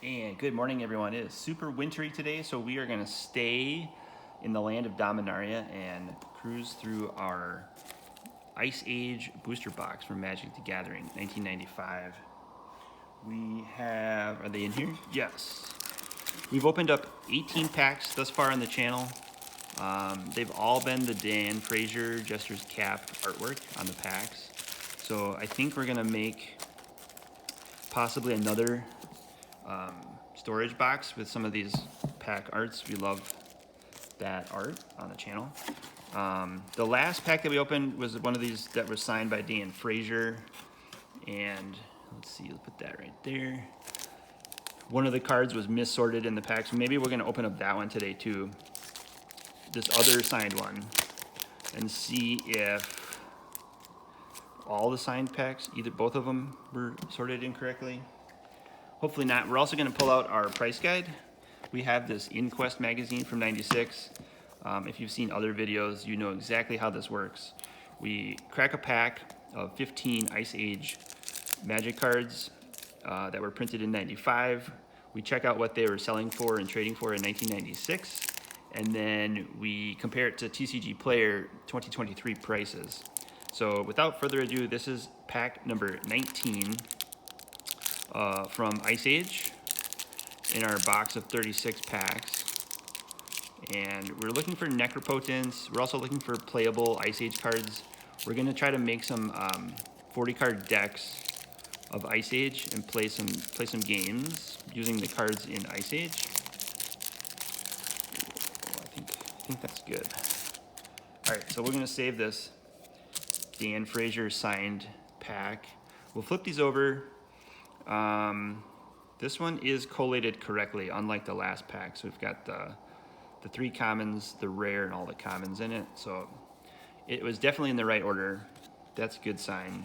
And good morning, everyone. It is super wintry today, so we are going to stay in the land of Dominaria and cruise through our Ice Age Booster Box from Magic the Gathering, 1995. We have, are they in here? Yes. We've opened up 18 packs thus far on the channel. They've all been the Dan Frazier Jester's Cap artwork on the packs. So I think we're going to make possibly another storage box with some of these pack arts. We love that art on the channel. The last pack that we opened was one of these that was signed by Dan Frazier, and let's see, let's put that right there. One of the cards was missorted in the pack, so maybe we're going to open up that one today too, this other signed one, and see if all the signed packs, either both of them, were sorted incorrectly. Hopefully not. We're also going to pull out our price guide. We have this Inquest magazine from '96. If you've seen other videos, you know exactly how this works. We crack a pack of 15 Ice Age Magic cards that were printed in '95. We check out what they were selling for and trading for in 1996. And then we compare it to TCG Player 2023 prices. So without further ado, this is pack number 19 from Ice Age in our box of 36 packs. And we're looking for Necropotence. We're also looking for playable Ice Age cards. We're going to try to make some 40 card decks of Ice Age and play some games using the cards in Ice Age. I think that's good. All right, so we're going to save this Dan Frazier signed pack. We'll flip these over. This one is collated correctly, unlike the last pack. So we've got the three commons, the rare, and all the commons in it. So it was definitely in the right order. That's a good sign.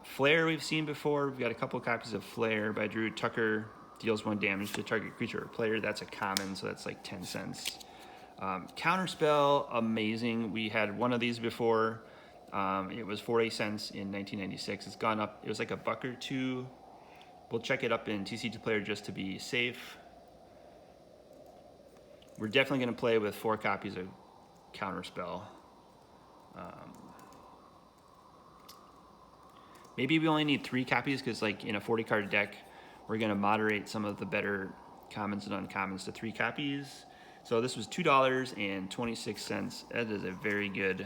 Flare we've seen before. We've got a couple copies of Flare by Drew Tucker. Deals 1 damage to target creature or player. That's a common, so that's like 10 cents. Counterspell, amazing. We had one of these before. It was 40 cents in 1996. It's gone up. It was like a buck or two. We'll check it up in TCG Player just to be safe. We're definitely going to play with 4 copies of Counterspell. Maybe we only need 3 copies because, like, in a 40 card deck, we're going to moderate some of the better commons and uncommons to 3 copies. So this was $2.26. That is a very good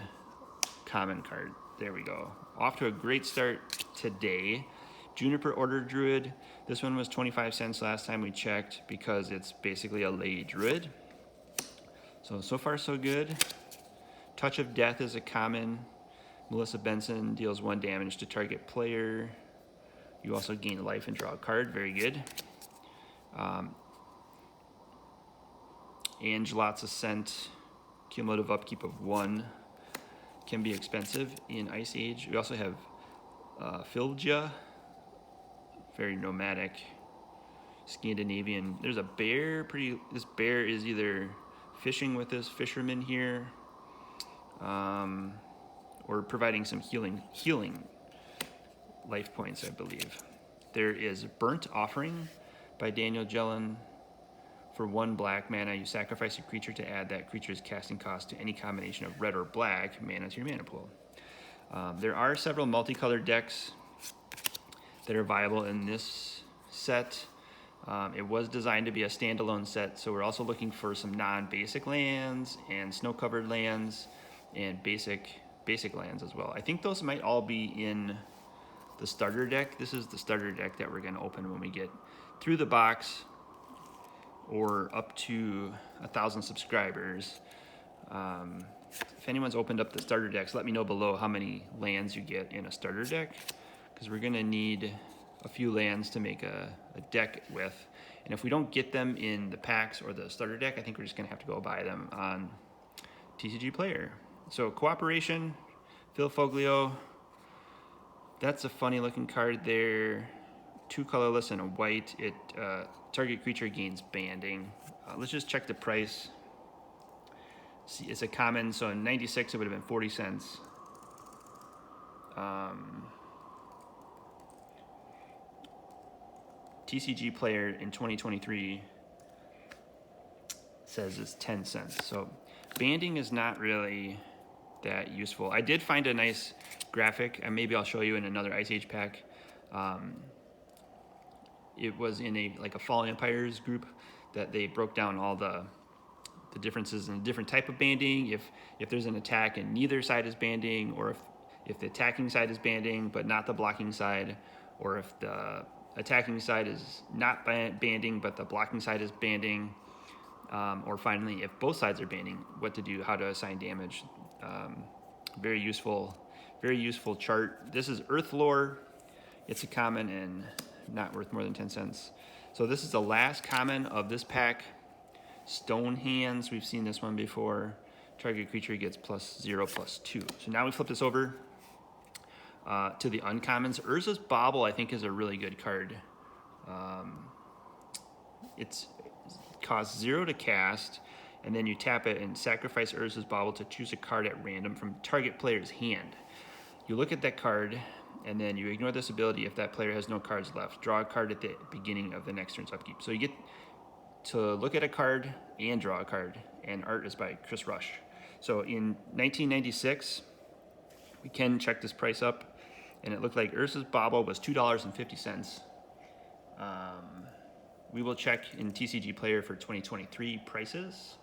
common card. There we go. Off to a great start today. Juniper Order Druid. This one was 25 cents last time we checked because it's basically a Lady Druid. So far so good. Touch of Death is a common. Melissa Benson deals 1 damage to target player. You also gain life and draw a card. Very good. Angelot's Ascent. Cumulative upkeep of 1. Can be expensive in Ice Age. We also have Filja. Very nomadic. Scandinavian. There's a bear. This bear is either fishing with this fisherman here, or providing some healing life points, I believe. There is Burnt Offering by Daniel Jellin. For 1 black mana, you sacrifice a creature to add that creature's casting cost to any combination of red or black mana to your mana pool. There are several multicolored decks that are viable in this set. It was designed to be a standalone set, so we're also looking for some non-basic lands and snow-covered lands and basic lands as well. I think those might all be in the starter deck. This is the starter deck that we're going to open when we get through the box or up to 1,000 subscribers. If anyone's opened up the starter decks, let me know below how many lands you get in a starter deck, because we're going to need a few lands to make a deck with. And if we don't get them in the packs or the starter deck, I think we're just going to have to go buy them on TCG Player. So Cooperation, Phil Foglio. That's a funny looking card there. 2 colorless and a white. It target creature gains banding. Let's just check the price. See, it's a common, so in '96 it would have been 40 cents. TCG Player in 2023 says it's 10 cents. So banding is not really that useful. I did find a nice graphic, and maybe I'll show you in another Ice Age pack. It was in a Fallen Empires group that they broke down all the differences in different type of banding. If there's an attack and neither side is banding, or if the attacking side is banding but not the blocking side, or if the attacking side is not banding but the blocking side is banding, or finally if both sides are banding, what to do, how to assign damage. Very useful chart. This is Earth Lore. It's a common and not worth more than 10 cents. So this is the last common of this pack. Stone Hands, we've seen this one before. Target creature gets +0/+2. So now we flip this over to the uncommons. Urza's Bauble, I think, is a really good card. It costs 0 to cast, and then you tap it and sacrifice Urza's Bauble to choose a card at random from target player's hand. You look at that card, and then you ignore this ability if that player has no cards left. Draw a card at the beginning of the next turn's upkeep. So you get to look at a card and draw a card, and art is by Chris Rush. So in 1996, we can check this price up, and it looked like Urza's Bauble was $2.50. We will check in TCG Player for 2023 prices.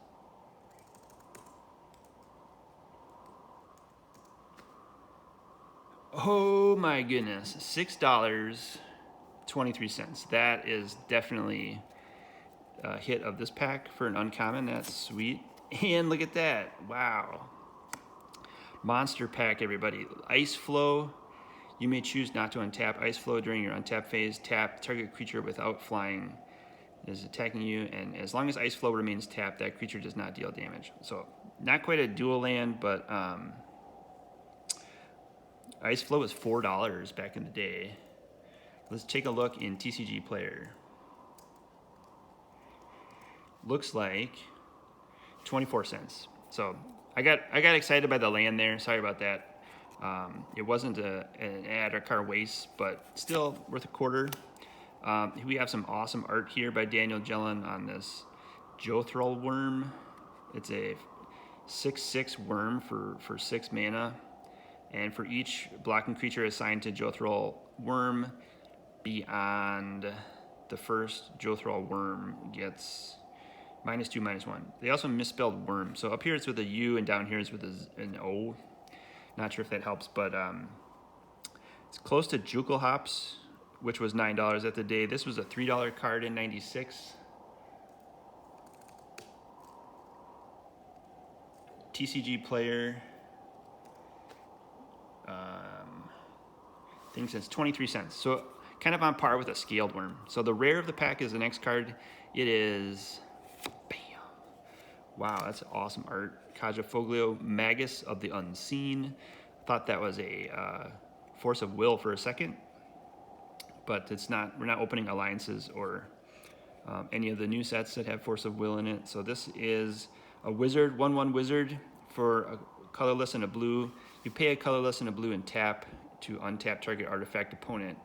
Oh my goodness, $6.23. That is definitely a hit of this pack for an uncommon. That's sweet. And look at that, wow. Monster pack, everybody. Ice Flow. You may choose not to untap Ice Flow during your untap phase. Tap target creature without flying is attacking you, and as long as Ice Flow remains tapped, that creature does not deal damage. So not quite a dual land, but Ice Flow was $4 back in the day. Let's take a look in TCG Player. Looks like 24 cents. So I got excited by the land there. Sorry about that. It wasn't an ad or card waste, but still worth a quarter. We have some awesome art here by Daniel Gellin on this Jothrall Worm. It's a 6/6 worm for 6 mana. And for each blocking creature assigned to Jothrall Worm beyond the first Jothrall Worm gets -2/-1. They also misspelled worm. So up here it's with a U and down here it's with an O. Not sure if that helps, but it's close to Jukel Hops, which was $9 at the day. This was a $3 card in 96. TCG Player. Thinks it's 23 cents. So kind of on par with a Scaled Worm. So the rare of the pack is the next card. It is, bam. Wow, that's awesome art. Kaja Foglio, Magus of the Unseen. Thought that was a Force of Will for a second, but it's not. We're not opening alliances or any of the new sets that have Force of Will in it. So this is a wizard, 1/1 wizard for a colorless and a blue. You pay a colorless and a blue and tap to untap target artifact opponent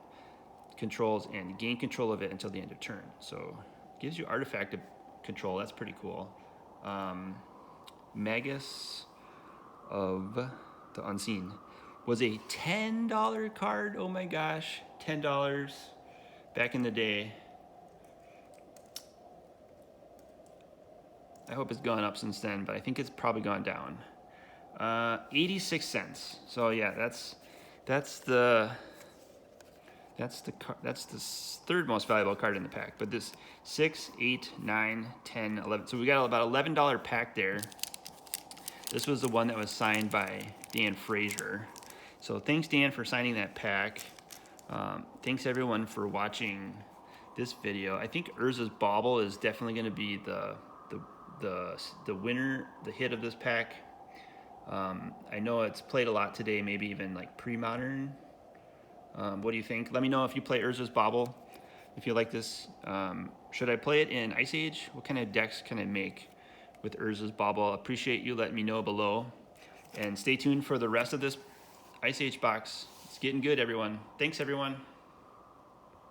controls and gain control of it until the end of turn. So it gives you artifact control. That's pretty cool. Magus of the Unseen was a $10 card. Oh my gosh, $10 back in the day. I hope it's gone up since then, but I think it's probably gone down. 86 cents. So yeah, that's the third most valuable card in the pack. But this 6, 8, 9, 10, 11. So we got about $11 pack there. This was the one that was signed by Dan Frazier. So thanks, Dan, for signing that pack. Thanks everyone for watching this video. I think Urza's Bauble is definitely going to be the winner, the hit of this pack. I know it's played a lot today, maybe even like pre-modern. What do you think? Let me know if you play Urza's Bauble, if you like this. Should I play it in Ice Age? What kind of decks can I make with Urza's Bauble? Appreciate you letting me know below. And stay tuned for the rest of this Ice Age box. It's getting good, everyone. Thanks, everyone.